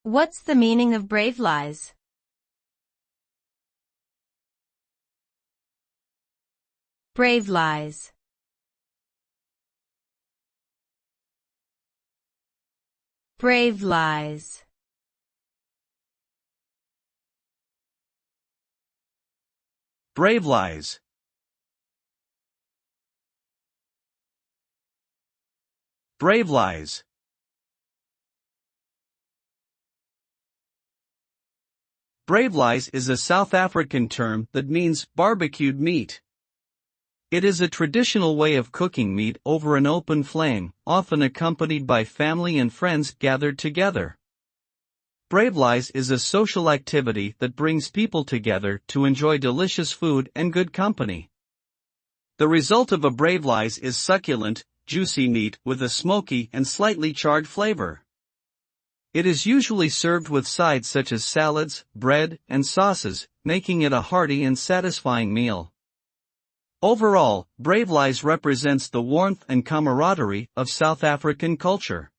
What's the meaning of braaivleis? Braaivleis. Braaivleis. Braaivleis. Braaivleis. Braaivleis is a South African term that means barbecued meat. It is a traditional way of cooking meat over an open flame, often accompanied by family and friends gathered together. Braaivleis is a social activity that brings people together to enjoy delicious food and good company. The result of a braaivleis is succulent, juicy meat with a smoky and slightly charred flavor. It is usually served with sides such as salads, bread, and sauces, making it a hearty and satisfying meal. Overall, braaivleis represents the warmth and camaraderie of South African culture.